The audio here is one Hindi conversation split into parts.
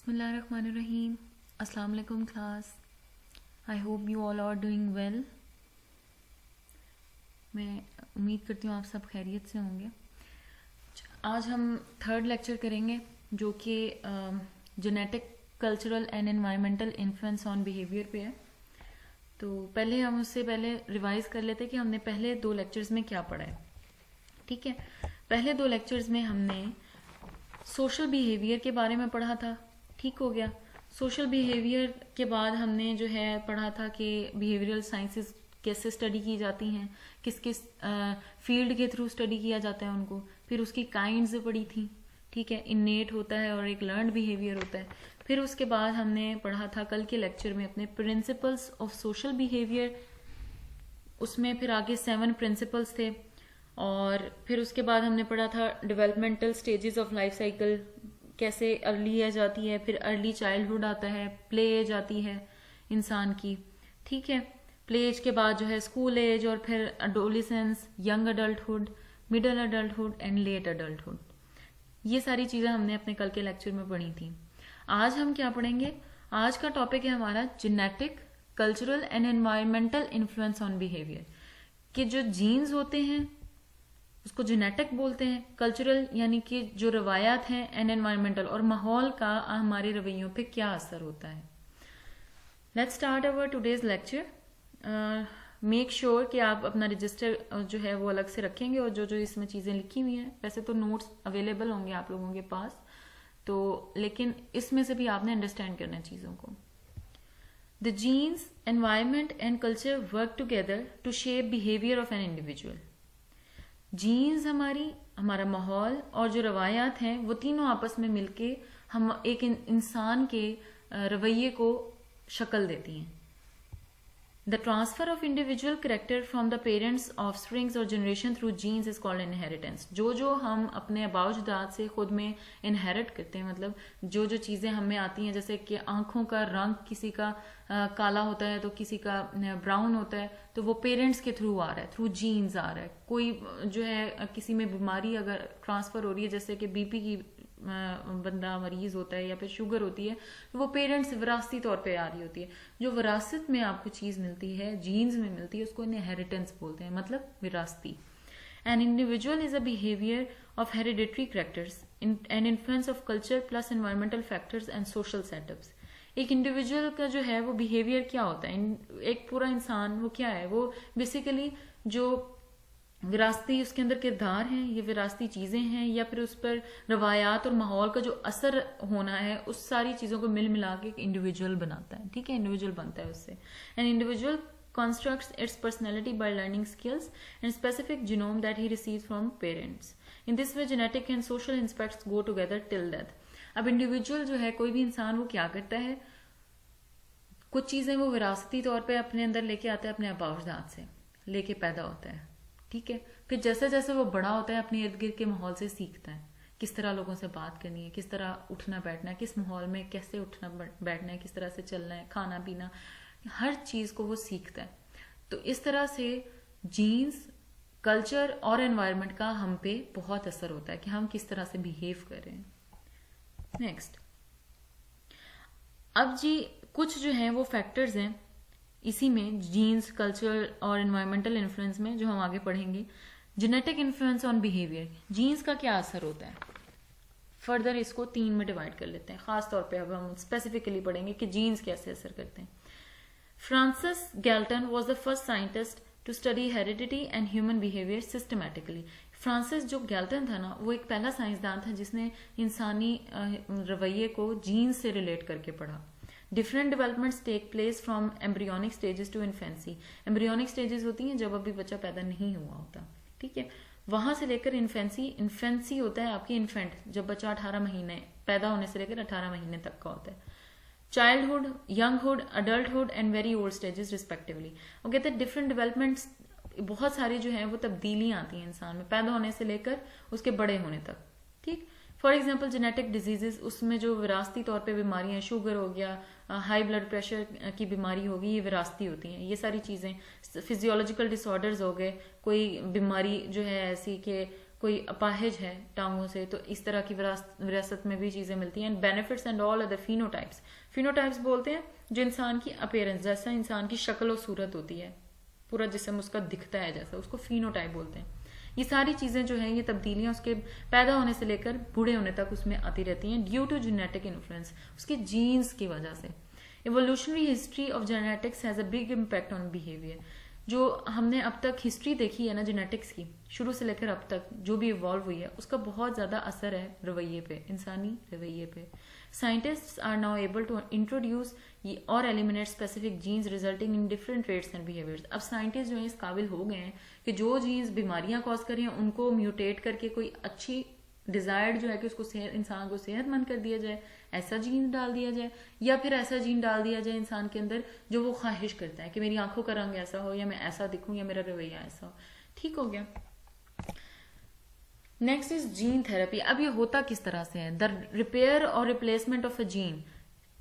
बिस्मिल्लाहिर्रहमानिर्रहीम। अस्सलाम वालेकुम class. I hope you all are doing well. मैं उम्मीद करती हूँ आप सब खैरियत से होंगे। आज हम थर्ड लेक्चर करेंगे जो कि genetic cultural and environmental influence on behaviour पे है। तो पहले हम उससे पहले रिवाइज कर लेते हैं कि हमने पहले दो लेक्चर्स में क्या पढ़ा है। ठीक है, पहले दो लेक्चर्स में हमने सोशल बिहेवियर के बारे में पढ़ा था। ठीक हो गया। सोशल बिहेवियर के बाद हमने जो है पढ़ा था कि बिहेवियरल साइंसेस कैसे स्टडी की जाती हैं, किस किस फील्ड के थ्रू स्टडी किया जाता है उनको। फिर उसकी काइंड्स पढ़ी थी। ठीक है, इनेट होता है और एक लर्नड बिहेवियर होता है। फिर उसके बाद हमने पढ़ा था कल के लेक्चर में अपने प्रिंसिपल्स ऑफ सोशल बिहेवियर। उसमें फिर आगे 7 प्रिंसिपल्स थे। और फिर उसके बाद हमने पढ़ा था developmental stages of life cycle, कैसे अर्ली एज आती है, फिर अर्ली चाइल्डहुड आता है, प्ले एज आती है इंसान की। ठीक है, प्ले एज के बाद जो है स्कूल एज, और फिर adolescence, young adulthood, middle adulthood and let adulthood. ये सारी चीजें हमने अपने कल के लेक्चर में पढ़ी थी। आज हम क्या पढ़ेंगे? आज का टॉपिक है हमारा genetic cultural and environmental influence on behaviour. कि जो जीन्स होते हैं उसको जेनेटिक बोलते हैं, कल्चरल यानी कि जो रवायात हैं, एंड एनवायरमेंटल और माहौल का हमारे रवैयों पे क्या असर होता है। Let's start our today's lecture. Make sure कि आप अपना रजिस्टर जो है वो अलग से रखेंगे, और जो जो इसमें चीज़ें लिखी हुई हैं, वैसे तो नोट्स अवेलेबल होंगे आप लोगों के पास, तो लेकिन इसमें से भी आपने अंडरस्टैंड करना है चीज़ों को। The genes, environment and culture work together to shape behaviour of an individual. Genes हमारा माहौल और जो रवायात हैं वो तीनों आपस में मिलके हम एक इंसान के रवैये को शक्ल देती हैं। The transfer of individual character from the parents, offsprings over generation through genes is called inheritance. जो जो हम अपने आबाउजदाद से खुद में इनहेरिट करते हैं, मतलब जो जो चीज़ें हमें आती हैं, जैसे कि आंखों का रंग किसी का काला होता है तो किसी का ब्राउन होता है, तो वो पेरेंट्स के थ्रू आ रहा है, थ्रू जीन्स आ रहा है। कोई जो है किसी में बीमारी अगर ट्रांसफर हो रही है, जैसे कि बीपी की बंदा मरीज होता है या फिर शुगर होती है, तो वो पेरेंट्स विरासती तौर पे आ रही होती है। जो विरासत में आपको चीज़ मिलती है, जीन्स में मिलती है, उसको इनहेरिटेंस बोलते हैं, मतलब विरासती। An individual is a behaviour of hereditary characters and influence of culture plus environmental factors and social setups. एक इंडिविजुअल का जो है वो बिहेवियर क्या होता है, एक पूरा इंसान वो क्या है, वो बेसिकली जो विरासती उसके अंदर किरदार हैं, ये विरासती चीज़ें हैं, या फिर उस पर रवायात और माहौल का जो असर होना है, उस सारी चीज़ों को मिल मिला के एक इंडिविजुअल बनाता है। ठीक है, इंडिविजुअल बनता है उससे। An individual constructs its personality by learning skills and specific genome that he receives from parents. In this way, genetic and social aspects go together till death. अब इंडिविजुअल जो है, कोई भी इंसान, वो क्या करता है, कुछ चीज़ें वो विरासती तौर पे अपने अंदर लेके आता है, अपने आबाउजदाद से लेके पैदा होता है। ठीक है, फिर जैसे जैसे वो बड़ा होता है अपने इर्द गिर्द के माहौल से सीखता है, किस तरह लोगों से बात करनी है, किस तरह उठना बैठना है, किस माहौल में कैसे उठना बैठना है, किस तरह से चलना है, खाना पीना, हर चीज़ को वो सीखता है। तो इस तरह से जीन्स, कल्चर और एनवायरनमेंट का हम पे बहुत असर होता है कि हम किस तरह से बिहेव कर रहे हैं। नेक्स्ट, अब जी कुछ जो है वो फैक्टर्स हैं इसी में, जीन्स, कल्चर और एनवायरमेंटल इन्फ्लुएंस में, जो हम आगे पढ़ेंगे। Genetic influence on behaviour, genes का क्या असर होता है। फर्दर इसको 3 में डिवाइड कर लेते हैं। खास तौर पे अब हम स्पेसिफिकली पढ़ेंगे कि जीन्स कैसे असर करते हैं। Francis Galton was the first scientist to study heredity and human behaviour systematically. Francis जो गैल्टन था ना, वो एक पहला साइंसदान था जिसने इंसानी रवैये को जीन्स से रिलेट करके पढ़ा। Different developments take place from embryonic stages to infancy. Embryonic stages होती हैं जब अभी बच्चा पैदा नहीं हुआ होता। ठीक है, वहां से लेकर इन्फेंसी, इन्फेंसी होता है आपकी इन्फेंट, जब बच्चा 18 महीने पैदा होने से लेकर 18 महीने तक का होता है। Childhood, younghood, adulthood and very old stages respectively. वो कहते हैं डिफरेंट डेवलपमेंट्स, बहुत सारी जो है वो तब्दीलियां आती हैं इंसान में पैदा होने से लेकर उसके बड़े होने तक। ठीक, फॉर एग्जाम्पल जेनेटिक डिजीजेस, उसमें जो विरासती तौर पे बीमारियां, शुगर हो गया, हाई ब्लड प्रेशर की बीमारी होगी, ये विरासती होती हैं। ये सारी चीज़ें, फिजियोलॉजिकल डिसऑर्डर्स हो गए, कोई बीमारी जो है ऐसी कि कोई अपाहिज है टांगों से, तो इस तरह की विरासत में भी चीजें मिलती हैं। Benefits and all other phenotypes, phenotypes बोलते हैं जो इंसान की अपीयरेंस, जैसा इंसान की शक्ल और सूरत होती है, पूरा जिस्म उसका दिखता है जैसा, उसको फिनोटाइप बोलते हैं। ये सारी चीजें जो है, ये तब्दीलियां उसके पैदा होने से लेकर बूढ़े होने तक उसमें आती रहती हैं ड्यू टू जेनेटिक इन्फ्लुएंस, उसके जीन्स की वजह से। Evolutionary history of genetics has a big impact on behaviour. जो हमने अब तक हिस्ट्री देखी है ना जेनेटिक्स की, शुरू से लेकर अब तक जो भी इवॉल्व हुई है, उसका बहुत ज्यादा असर है रवैये पे, इंसानी रवैये पे। Scientists are now able to introduce or eliminate specific genes resulting in different traits and behaviours. अब साइंटिस्ट जो है इस काबिल हो गए हैं कि जो जीन्स बीमारियां कॉज कर रही हैं उनको म्यूटेट करके कोई अच्छी डिजायर्ड जो है कि उसको इंसान को सेहतमंद कर दिया जाए, ऐसा जीन डाल दिया जाए, या फिर ऐसा जीन डाल दिया जाए इंसान के अंदर जो वो ख्वाहिश करता है कि मेरी आंखों का रंग ऐसा हो, या मैं ऐसा दिखूं, या मेरा रवैया ऐसा हो। ठीक हो गया। Next is gene therapy. अब ये होता किस तरह से है? द रिपेयर और रिप्लेसमेंट ऑफ अ जीन,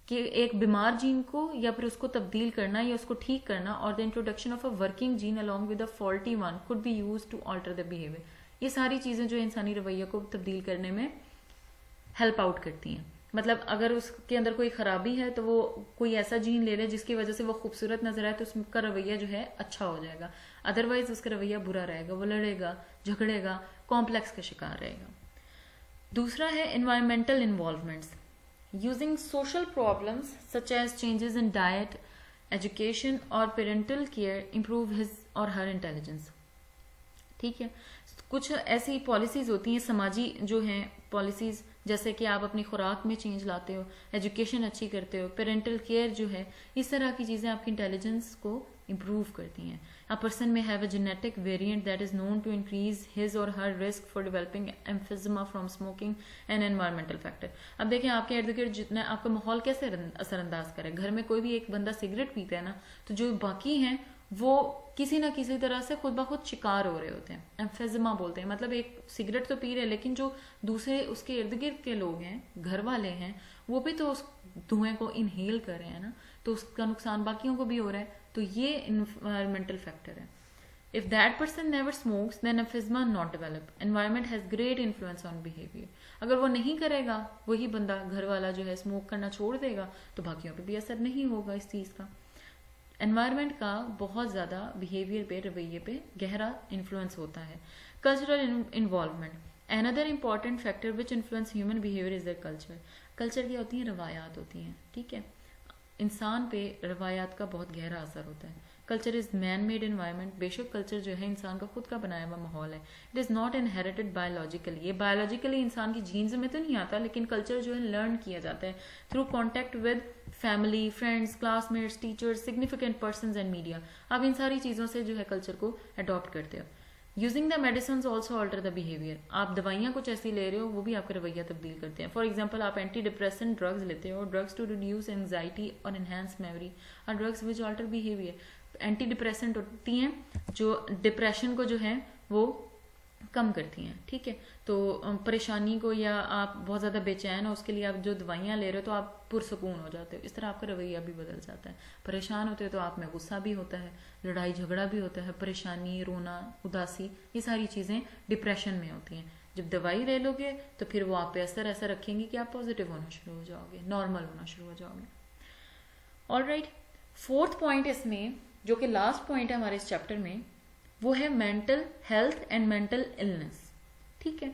कि एक बीमार जीन को या फिर उसको तब्दील करना या उसको ठीक करना, और the introduction of a working gene along with a faulty one could be use to alter the behaviour. ये सारी चीजें जो इंसानी रवैया को तब्दील करने में हेल्प आउट करती हैं। मतलब अगर उसके अंदर कोई खराबी है तो वो कोई ऐसा जीन ले ले जिसकी वजह से वो खूबसूरत नजर आए, तो उसका रवैया जो है अच्छा हो जाएगा। अदरवाइज उसका रवैया बुरा रहेगा, वो लड़ेगा, झगड़ेगा, कॉम्प्लेक्स का शिकार रहेगा। दूसरा है environmental involvements, using social problems such as changes in diet, education और पेरेंटल केयर इम्प्रूव हिज और हर इंटेलिजेंस। ठीक है, कुछ ऐसी पॉलिसीज होती हैं समाजी जो हैं पॉलिसीज, जैसे कि आप अपनी खुराक में चेंज लाते हो, एजुकेशन अच्छी करते हो, पेरेंटल केयर जो है, इस तरह की चीजें आपकी इंटेलिजेंस को इम्प्रूव करती हैं। A person may have a genetic variant that is known to increase his और her risk for developing emphysema from smoking and environmental factor. अब देखिए आपके इर्द गिर्द जितना आपका माहौल कैसे असरअंदाज करे, घर में कोई भी एक बंदा सिगरेट पीता है ना, तो जो बाकी हैं वो किसी ना किसी तरह से खुद ब खुद शिकार हो रहे होते हैं। एम्फेजिमा बोलते हैं, मतलब एक सिगरेट तो पी रहे हैं लेकिन जो दूसरे उसके इर्द गिर्द के लोग हैं, घर वाले हैं, वो भी तो उस धुएं को इनहेल कर रहे हैं ना, तो उसका नुकसान बाकियों को भी हो रहा है। तो ये इन्वायरमेंटल फैक्टर है। If that person never smokes then emphysema not develop. Environment has great influence on behaviour. अगर वो नहीं करेगा, वही बंदा घर वाला जो है स्मोक करना छोड़ देगा, तो बाकियों पर भी असर नहीं होगा इस चीज का। एनवायरनमेंट का बहुत ज़्यादा बिहेवियर पे, रवैये पे गहरा इन्फ्लुएंस होता है। Cultural involvement, another important factor which influence human behaviour is the culture. Culture क्या होती हैं? रवायात होती हैं। ठीक है, इंसान पे रवायात का बहुत गहरा असर होता है। Culture is man made environment. बेशक कल्चर जो है इंसान का खुद का बनाया हुआ माहौल है। It is not inherited biologically. ये बायोलॉजिकली इंसान की जीन्स में तो नहीं आता, लेकिन कल्चर जो है लर्न किया जाता है through contact with family, friends, classmates, teachers, significant persons and media. आप इन सारी चीजों से जो है कल्चर को अडॉप्ट करते हो। Using the medicine also alter the behaviour. आप दवाइयां कुछ ऐसी ले रहे हो, वो भी आपका रवैया तब्दील करते हैं। फॉर एग्जाम्पल, आप एंटी डिप्रेसेंट ड्रग्स लेते हो, ड्रग्स टू रिड्यूस एंग्जाइटी और एनहेंस मेमोरी और drugs which alter behaviour. Antidepressant होती हैं जो डिप्रेशन को जो है वो कम करती हैं। ठीक है, तो परेशानी को, या आप बहुत ज़्यादा बेचैन हो, उसके लिए आप जो दवाइयाँ ले रहे हो तो आप पुरसकून हो जाते हो। इस तरह आपका रवैया भी बदल जाता है। परेशान होते हो तो आप में गुस्सा भी होता है, लड़ाई झगड़ा भी होता है, परेशानी, रोना, उदासी, ये सारी चीज़ें डिप्रेशन में होती हैं। जब दवाई ले लोगे तो फिर वो आप पे असर ऐसा रखेंगे कि आप पॉजिटिव होना शुरू हो जाओगे, नॉर्मल होना शुरू हो जाओगे। ऑलराइट, फोर्थ पॉइंट इसमें, जो कि लास्ट पॉइंट है हमारे इस चैप्टर में, वो है mental health and mental illness. ठीक है,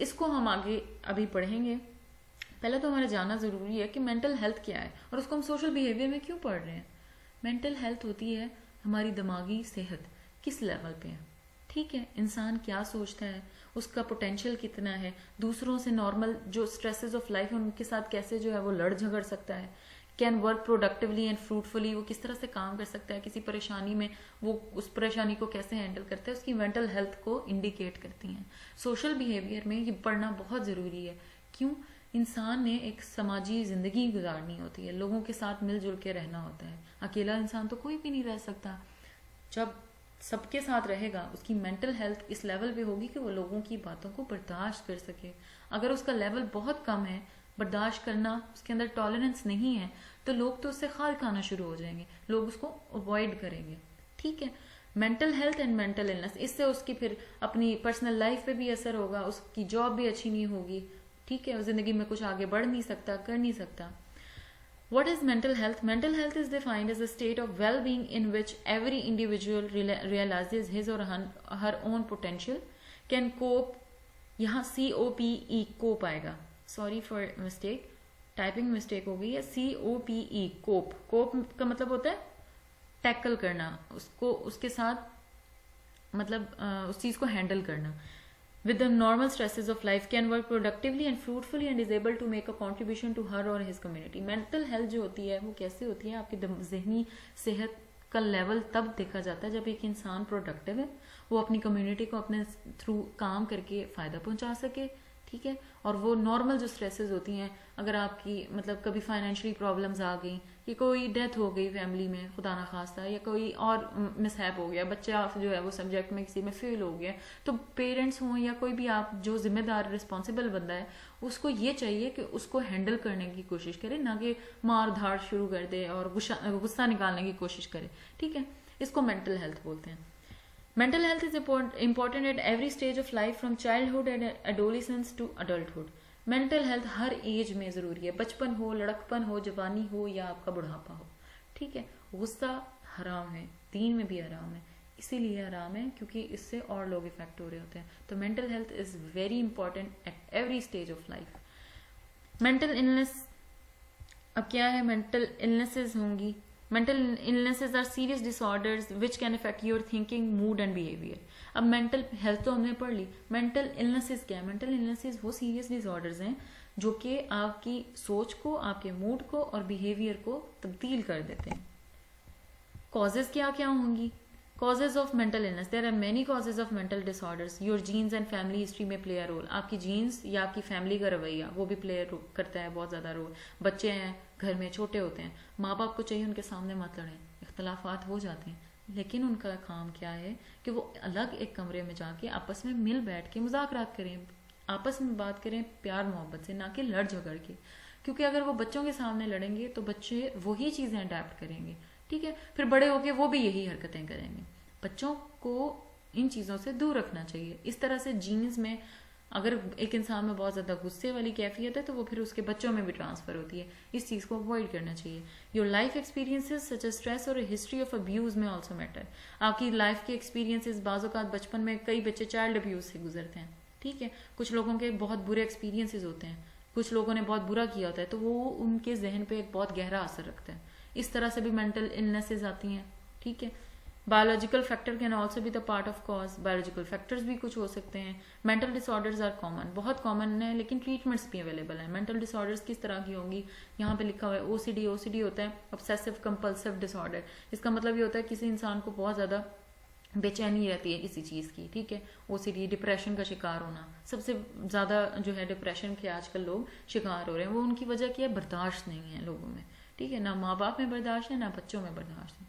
इसको हम आगे अभी पढ़ेंगे। पहले तो हमारा जानना जरूरी है कि मेंटल हेल्थ क्या है और उसको हम सोशल बिहेवियर में क्यों पढ़ रहे हैं। मेंटल हेल्थ होती है हमारी दिमागी सेहत किस लेवल पे है। ठीक है, इंसान क्या सोचता है, उसका पोटेंशियल कितना है, दूसरों से नॉर्मल जो स्ट्रेसेस ऑफ लाइफ है उनके साथ कैसे जो है वो लड़ झगड़ सकता है, can work productively and fruitfully, वो किस तरह से काम कर सकता है, किसी परेशानी में वो उस परेशानी को कैसे हैंडल करता है, उसकी मेंटल हेल्थ को इंडिकेट करती हैं। सोशल बिहेवियर में ये पढ़ना बहुत ज़रूरी है। क्यों? इंसान ने एक समाजी ज़िंदगी गुजारनी होती है, लोगों के साथ मिलजुल के रहना होता है। अकेला इंसान तो कोई भी नहीं रह सकता। जब सबके साथ रहेगा, उसकी मेंटल हेल्थ इस लेवल पे होगी कि वो लोगों की बातों को बर्दाश्त कर सके। अगर उसका लेवल बहुत कम है, बर्दाश्त करना, उसके अंदर टॉलरेंस नहीं है, तो लोग तो उससे खाल खाना शुरू हो जाएंगे, लोग उसको अवॉइड करेंगे। ठीक है, mental health and mental illness, इससे उसकी फिर अपनी पर्सनल लाइफ पे भी असर होगा, उसकी जॉब भी अच्छी नहीं होगी, ठीक है, जिंदगी में कुछ आगे बढ़ नहीं सकता, कर नहीं सकता. What is mental health? Mental health is defined as a state of well-being in which every individual realizes his or her own potential, can cope. यहाँ COPE cope आएगा, sorry for mistake, typing mistake हो गई है. COPE cope, cope का मतलब होता है टैकल करना, उसको उसके साथ मतलब उस चीज को हैंडल करना. With the normal stresses of life, can work productively and fruitfully and is able to make a contribution to her or his community. Mental health जो होती है वो कैसे होती है, आपकी जहनी सेहत का लेवल तब देखा जाता है जब एक इंसान प्रोडक्टिव है, वो अपनी कम्युनिटी को अपने थ्रू काम करके फ़ायदा पहुंचा सके, ठीक है. और वो नॉर्मल जो स्ट्रेसेस होती हैं, अगर आपकी मतलब कभी फाइनेंशियली प्रॉब्लम्स आ गई, कि कोई डेथ हो गई फैमिली में खुदा ना खास्ता, या कोई और मिसहैप हो गया, बच्चा जो है वो सब्जेक्ट में किसी में फेल हो गया, तो पेरेंट्स हों या कोई भी आप जो जिम्मेदार रिस्पॉन्सिबल बंदा है, उसको ये चाहिए कि उसको हैंडल करने की कोशिश करे, ना कि मार धाड़ शुरू कर दे और गुस्सा निकालने की कोशिश करे, ठीक है. इसको मेंटल हेल्थ बोलते हैं. Mental health is important at every stage of life from childhood and adolescence to adulthood. Mental health हर एज में ज़रूरी है, बचपन हो, लड़कपन हो, जवानी हो या आपका बुढ़ापा हो, ठीक है. गुस्सा हराम है, दीन में भी हराम है, इसीलिए हराम है क्योंकि इससे और लोग इफेक्ट हो रहे होते हैं. तो mental health is very important at every stage of life. Mental illness, अब क्या है, मेंटल इलनेसेस होंगी. Mental illnesses are serious disorders which can affect your thinking, mood and behavior. अब mental health तो हमने पढ़ ली, mental illnesses क्या है? Mental illnesses वो serious disorders हैं जो कि आपकी सोच को, आपके मूड को और behavior को तब्दील कर देते हैं. Causes क्या क्या होंगी? Causes of mental illness. There are many causes of mental disorders. Your genes and family history में play a role. आपकी genes या आपकी family का रवैया वो भी play करता है बहुत ज़्यादा रोल. बच्चे हैं घर में, छोटे होते हैं, माँ बाप को चाहिए उनके सामने मत लड़ें, इख्तलाफात हो जाते हैं, लेकिन उनका काम क्या है कि वो अलग एक कमरे में जाके आपस में मिल बैठ के मुज़ाकरात करें, आपस में बात करें प्यार मोहब्बत से, ना कि लड़ झगड़ के. क्योंकि अगर वो बच्चों के सामने लड़ेंगे तो बच्चे वही चीज़ें अडेप्ट करेंगे, ठीक है. फिर बड़े होके वो भी यही हरकतें करेंगे. बच्चों को इन चीज़ों से दूर रखना चाहिए. इस तरह से जीन्स में अगर एक इंसान में बहुत ज़्यादा गुस्से वाली कैफियत है तो वो फिर उसके बच्चों में भी ट्रांसफ़र होती है. इस चीज़ को अवॉइड करना चाहिए. Your life experiences such as stress और हिस्ट्री ऑफ अब्यूज़ में ऑल्सो मैटर. आपकी लाइफ के एक्सपीरियंसेस, बाज़-औक़ात बचपन में कई बच्चे चाइल्ड अब्यूज़ से गुजरते हैं, ठीक है. कुछ लोगों के बहुत बुरे एक्सपीरियंसेस होते हैं, कुछ लोगों ने बहुत बुरा किया होता है, तो वो उनके जहन पे एक बहुत गहरा असर रखता है. इस तरह से भी मेंटल इलनेसेस आती हैं, ठीक है. Biological factor can also be the part of cause. Biological factors भी कुछ हो सकते हैं. मेंटल डिसऑर्डर्स आर कॉमन, बहुत कॉमन है, लेकिन ट्रीटमेंट्स भी अवेलेबल हैं. मेंटल डिसऑर्डर्स किस तरह की होंगी, यहाँ पे लिखा हुआ है ओसीडी. ओसीडी होता है ऑब्सेसिव कंपल्सिव डिसऑर्डर. इसका मतलब ये होता है किसी इंसान को बहुत ज़्यादा बेचैनी रहती है किसी चीज़ की, ठीक है. ओसीडी, डिप्रेशन का शिकार होना, सबसे ज़्यादा जो है डिप्रेशन के आजकल लोग शिकार हो रहे हैं, वो उनकी वजह क्या है, बर्दाश्त नहीं है लोगों में, ठीक है. ना माँ बाप में बर्दाश्त है, ना बच्चों में बर्दाश्त है.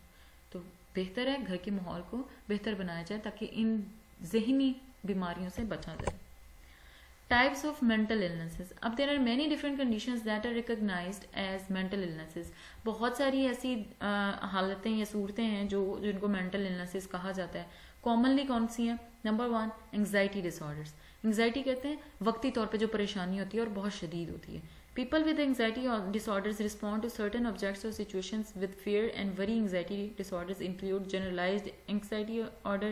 तो बेहतर है घर के माहौल को बेहतर बनाया जाए ताकि इन जहनी बीमारियों से बचा जाए. Types of mental illnesses. अब there are many different conditions that are recognised as mental illnesses. बहुत सारी ऐसी हालतें या सूरतें हैं जिनको मेंटल इलनेसेस कहा जाता है. कॉमनली कौन सी हैं? Number 1, anxiety disorders. एंग्जाइटी कहते हैं वक्ती तौर पे जो परेशानी होती है और बहुत शदीद होती है. People with anxiety disorders respond to certain objects or situations with fear and worry. Anxiety disorders include generalized anxiety disorder,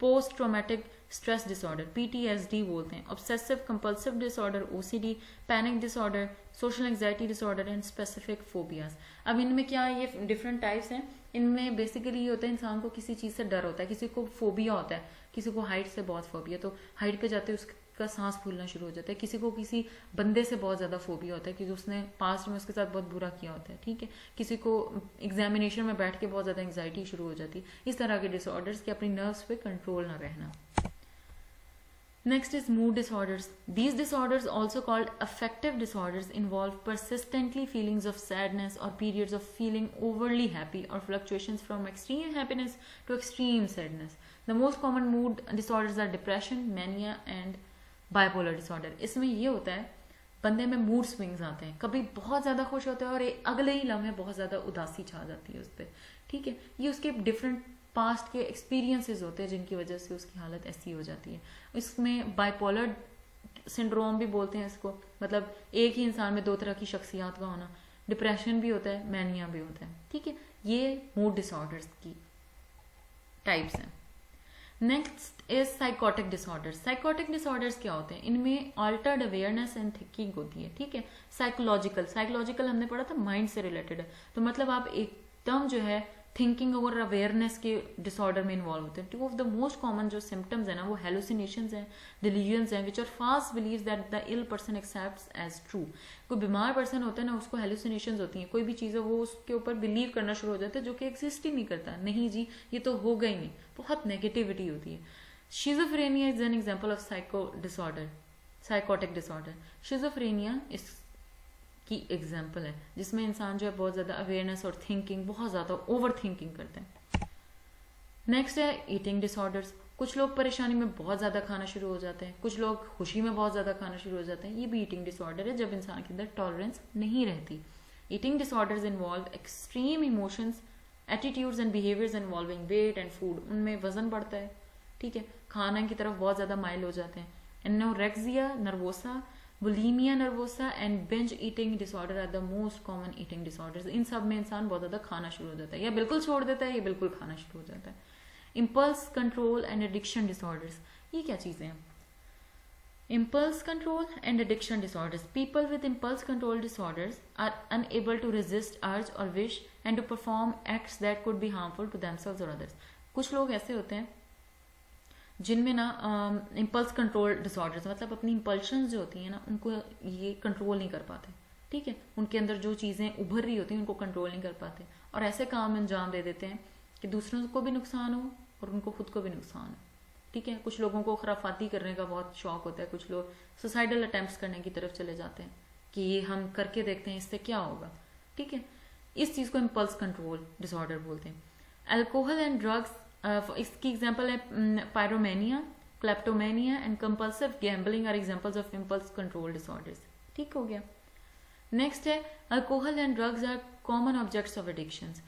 post-traumatic stress disorder, PTSD बोलते हैं, obsessive compulsive disorder, OCD, panic disorder, social anxiety disorder and specific phobias. अब इनमें क्या ये डिफरेंट टाइप्स हैं. इनमें बेसिकली ये होता है इंसान को किसी चीज़ से डर होता है, किसी को फोबिया होता है, किसी को हाइट से बहुत फोबिया, तो हाइट पे जाते उसका सांस फूलना शुरू हो जाता है. किसी को किसी बंदे से बहुत ज़्यादा फोबिया होता है क्योंकि उसने पास्ट में उसके साथ बहुत बुरा किया होता है, ठीक है. किसी को एग्जामिनेशन में बैठ के बहुत ज़्यादा एंग्जाइटी शुरू हो जाती है. इस तरह के डिसऑर्डर्स के अपनी नर्व्स पे कंट्रोल ना रहना. Next is mood disorders. These disorders, also called affective disorders, involve persistently feelings of sadness or periods of feeling overly happy or fluctuations from extreme happiness to extreme sadness. The most common mood disorders are depression, mania and bipolar disorder. इसमें ये होता है बंदे में मूड स्विंग्स आते हैं, कभी बहुत ज़्यादा खुश होता है और अगले ही लम्हे बहुत ज़्यादा उदासी छा जाती है उस पर, ठीक है. ये उसके डिफरेंट पास्ट के एक्सपीरियंसेस होते हैं जिनकी वजह से उसकी हालत ऐसी हो जाती है। इसमें बाइपोलर सिंड्रोम भी बोलते हैं इसको, मतलब एक ही इंसान में दो तरह की शख्सियत का होना। डिप्रेशन भी होता है, मैनिया भी होता है, ठीक है। ये मूड डिसऑर्डर्स की टाइप्स हैं। Next is psychotic disorders. Psychotic disorders क्या होते हैं? इनमें अल्टर्ड अवेयरनेस एंड थिंकिंग होती है, ठीक है। साइकोलॉजिकल हमने पढ़ा था माइंड से रिलेटेड है, तो मतलब आप एकदम जो है थिंकिंग और अवेयरनेस के डिसऑर्डर में इन्वॉल्व होते हैं। Two of the most common जो सिम्टम्स है ना वो हेलुसिनेशंस हैं, डिलीजन्स हैं, which are fast beliefs that the ill person accepts as true. कोई बीमार पर्सन होता है ना, उसको हेलुसिनेशंस होती हैं, कोई भी चीज़ है वो उसके ऊपर बिलीव करना शुरू हो जाता है जो कि एग्जिस्ट ही नहीं करता। नहीं जी, ये तो होगा ही नहीं, बहुत नेगेटिविटी होती है। Schizophrenia is an example of psychotic disorder. Schizophrenia इस की एग्जाम्पल है जिसमें इंसान जो है बहुत ज्यादा अवेयरनेस और थिंकिंग, बहुत ज्यादा ओवर थिंकिंग करते हैं। नेक्स्ट है ईटिंग डिसऑर्डर्स। कुछ लोग परेशानी में बहुत ज्यादा खाना शुरू हो जाते हैं, कुछ लोग खुशी में बहुत ज्यादा खाना शुरू हो जाते हैं। ये भी ईटिंग डिसऑर्डर है जब इंसान के अंदर टॉलरेंस नहीं रहती। Eating disorders involve extreme emotions, attitudes and behaviours involving weight and food. उनमें वजन बढ़ता है, ठीक है, खाना की तरफ बहुत ज्यादा माइल हो जाते हैं। Anorexia nervosa, bulimia nervosa and binge eating disorder are the most common eating disorders. इन सब में इंसान बहुत ज्यादा खाना शुरू हो जाता है, या बिल्कुल छोड़ देता है या बिल्कुल खाना शुरू हो जाता है। Impulse control and addiction disorders, ये क्या चीजें हैं? Impulse control and addiction disorders. People with impulse control disorders are unable to resist urge और wish and to perform acts that could be harmful to themselves और अदर्स। कुछ लोग ऐसे होते हैं जिनमें ना इम्पल्स कंट्रोल डिसऑर्डर्स, मतलब अपनी इम्पल्शंस जो होती हैं ना उनको ये कंट्रोल नहीं कर पाते, ठीक है। उनके अंदर जो चीज़ें उभर रही होती हैं उनको कंट्रोल नहीं कर पाते और ऐसे काम अंजाम दे देते हैं कि दूसरों को भी नुकसान हो और उनको खुद को भी नुकसान हो, ठीक है। कुछ लोगों को खराफाती करने का बहुत शौक होता है, कुछ लोग सुसाइडल अटेम्प्ट्स करने की तरफ चले जाते हैं कि ये हम करके देखते हैं इससे क्या होगा, ठीक है। इस चीज़ को इम्पल्स कंट्रोल डिसऑर्डर बोलते हैं। अल्कोहल एंड ड्रग्स, इसकी एग्जाम्पल है pyromania, kleptomania and compulsive gambling are examples of impulse control disorders, ठीक हो गया। नेक्स्ट है alcohol and drugs are common objects of addictions.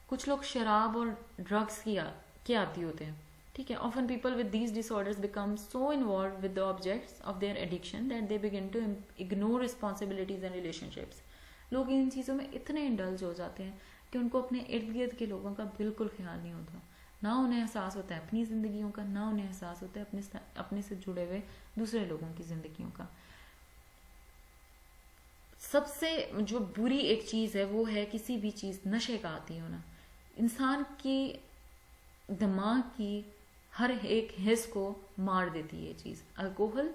कुछ लोग शराब और ड्रग्स के आदी होते हैं, ठीक है। Often people with these disorders become so involved with the objects of their addiction that they begin to ignore responsibilities and relationships. लोग इन चीज़ों में इतने इंडल्ज हो जाते हैं कि उनको अपने इर्द गिर्द के लोगों का बिल्कुल ख्याल नहीं होता, ना उन्हें एहसास होता है अपनी जिंदगियों का, ना उन्हें एहसास होता है अपने से जुड़े हुए दूसरे लोगों की जिंदगियों का। सबसे जो बुरी एक चीज है वो है किसी भी चीज नशे का आती होना। इंसान की दिमाग की हर एक हिस्स को मार देती है ये चीज, अल्कोहल,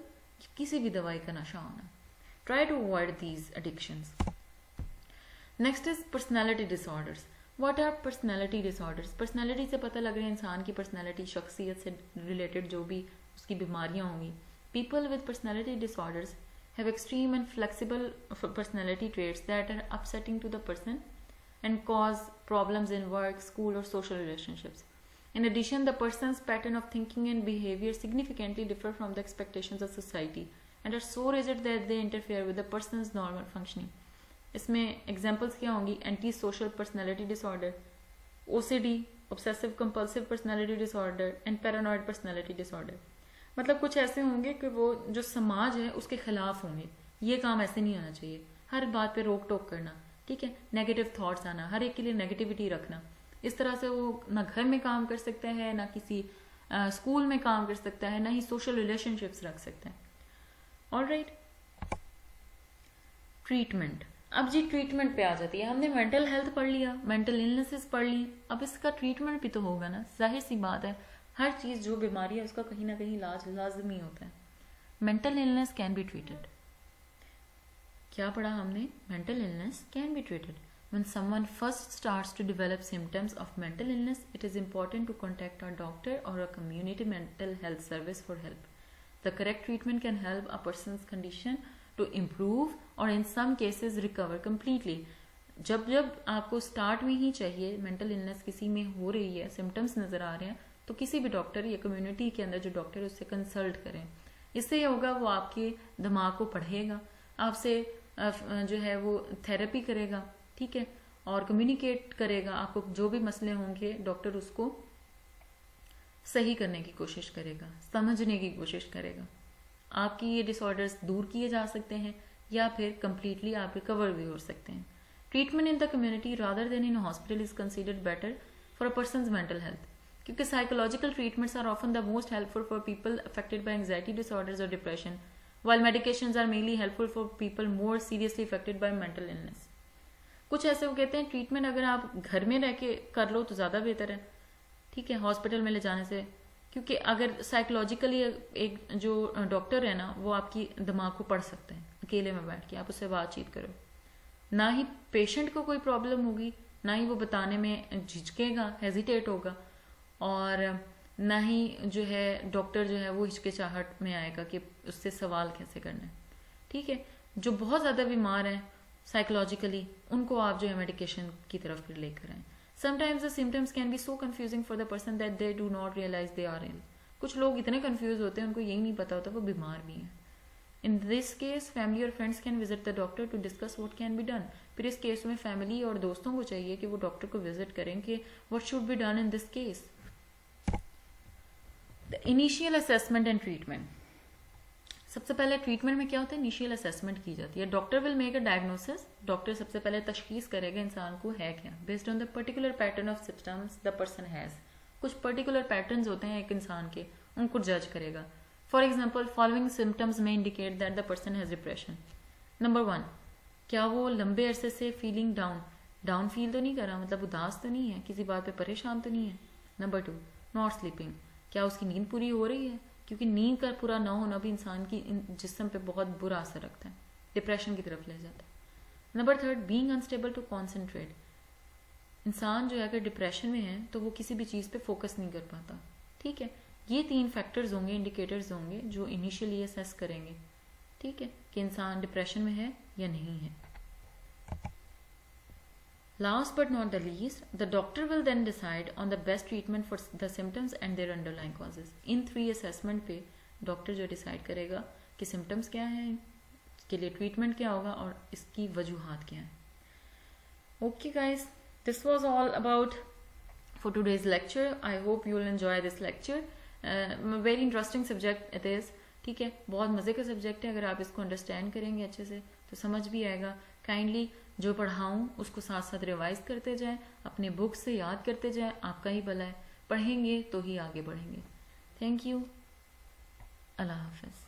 किसी भी दवाई का नशा होना। Try to avoid these addictions. Next is personality disorders. What are personality disorders? Personality से पता लग रहा है इंसान की पर्सनैलिटी, शख्सियत से रिलेटेड जो भी उसकी बीमारियां होंगी। People with personality disorders have extreme and flexible personality traits that are upsetting to the person and cause problems in work, school or social relationships. In addition, the person's pattern of thinking and behavior significantly differ from the expectations of society and are so rigid that they interfere with the person's normal functioning. इसमें examples क्या होंगी? Anti-social personality disorder, OCD, obsessive compulsive personality disorder and paranoid personality disorder. मतलब कुछ ऐसे होंगे कि वो जो समाज है उसके खिलाफ होंगे, ये काम ऐसे नहीं होना चाहिए, हर बात पे रोक टोक करना, ठीक है, नेगेटिव थॉट्स आना, हर एक के लिए नेगेटिविटी रखना। इस तरह से वो ना घर में काम कर सकता है, ना किसी स्कूल में काम कर सकता है, ना ही सोशल रिलेशनशिप्स रख सकता है। Alright, treatment. अब जी ट्रीटमेंट पे आ जाती है। हमने मेंटल हेल्थ पढ़ लिया, मेंटल इलनेसेस पढ़ ली, अब इसका ट्रीटमेंट भी तो होगा ना। जाहिर सी बात है, हर चीज़ जो बीमारी है उसका कहीं ना कहीं इलाज लाजमी होता है। Mental illness can be treated. क्या पढ़ा हमने? Mental illness can be treated. When someone first starts to develop symptoms of mental illness, it is important to contact a doctor or a community mental health service for help. The correct treatment can help a person's condition to improve or in some cases recover completely. जब आपको स्टार्ट में ही चाहिए, मेंटल इलनेस किसी में हो रही है, सिम्टम्स नजर आ रहे हैं, तो किसी भी डॉक्टर या कम्युनिटी के अंदर जो डॉक्टर है उससे कंसल्ट करें। इससे ये होगा, वो आपके दिमाग को पढ़ेगा, आपसे जो है वो थेरेपी करेगा, ठीक है, और कम्युनिकेट करेगा। आपको जो भी मसले होंगे डॉक्टर उसको सही करने की कोशिश करेगा, समझने की कोशिश करेगा। आपकी ये डिसऑर्डर्स दूर किए जा सकते हैं या फिर कंप्लीटली आप रिकवर भी हो सकते हैं। Treatment in the community rather than in hospital is considered better for a person's mental health, क्योंकि psychological treatments are often the most helpful for people affected by anxiety disorders और depression, while medications are mainly helpful for people more seriously affected by mental illness. कुछ ऐसे वो कहते हैं ट्रीटमेंट अगर आप घर में रह के कर लो तो ज़्यादा बेहतर है, ठीक है, हॉस्पिटल में ले जाने से। क्योंकि अगर साइकोलॉजिकली एक जो डॉक्टर है ना वो आपकी दिमाग को पढ़ सकते हैं, अकेले में बैठ के आप उससे बातचीत करो, ना ही पेशेंट को कोई प्रॉब्लम होगी, ना ही वो बताने में झिझकेगा, हेजिटेट होगा, और ना ही जो है डॉक्टर जो है वो हिचकिचाहट में आएगा कि उससे सवाल कैसे करना है, ठीक है। जो बहुत ज़्यादा बीमार हैं साइकोलॉजिकली उनको आप जो है मेडिकेशन की तरफ फिर लेकर आए। Sometimes the symptoms can be so confusing for the person that they do not realize they are ill. कुछ लोग इतने कंफ्यूज होते हैं उनको यही नहीं पता होता वो बीमार भी हैं। इन दिस केस फैमिली और friends can visit the doctor to discuss what can be done. फिर इस केस में फैमिली और दोस्तों को चाहिए कि वो डॉक्टर को विजिट करें कि what should be done in this case. Initial assessment and treatment. सबसे पहले ट्रीटमेंट में क्या होता है, इनिशियल असेसमेंट की जाती है। Doctor will make a diagnosis. Doctor सबसे पहले तशखीस करेगा इंसान को है क्या, based on the particular pattern of symptoms the person has. कुछ पर्टिकुलर पैटर्न्स होते हैं एक इंसान के, उनको जज करेगा। फॉर एग्जाम्पल फॉलोइंग सिम्टम्स में indicate that the person has depression. Number 1, क्या वो लंबे अरसे से फीलिंग डाउन फील तो नहीं कर रहा, मतलब उदास तो नहीं है, किसी बात पे परेशान तो नहीं है। नंबर 2, नॉट स्लीपिंग, क्या उसकी नींद पूरी हो रही है, क्योंकि नींद का पूरा ना होना भी इंसान की जिस्म पे बहुत बुरा असर रखता है, डिप्रेशन की तरफ ले जाता है। Number 3, being unstable to concentrate. इंसान जो है अगर डिप्रेशन में है तो वो किसी भी चीज़ पे फोकस नहीं कर पाता, ठीक है। ये 3 फैक्टर्स होंगे, इंडिकेटर्स होंगे जो इनिशियली असेस करेंगे, ठीक है, कि इंसान डिप्रेशन में है या नहीं है। Last but not the least, the doctor will then decide on the best treatment for the symptoms and their underlying causes. In 3 assessment पे डॉक्टर जो डिसाइड करेगा कि सिम्टम्स क्या हैं, इसके लिए ट्रीटमेंट क्या होगा और इसकी वजूहात क्या हैं। Okay guys, this was all about for today's lecture. I hope you will enjoy this lecture. Very interesting subject it is. ठीक है, बहुत मज़े का सब्जेक्ट है। अगर आप इसको अंडरस्टैंड करेंगे अच्छे से तो समझ भी आएगा। काइंडली जो पढ़ाऊँ उसको साथ साथ रिवाइज करते जाएं, अपने बुक से याद करते जाएं, आपका ही भला है। पढ़ेंगे तो ही आगे बढ़ेंगे। Thank you. अल्लाह हाफिज़।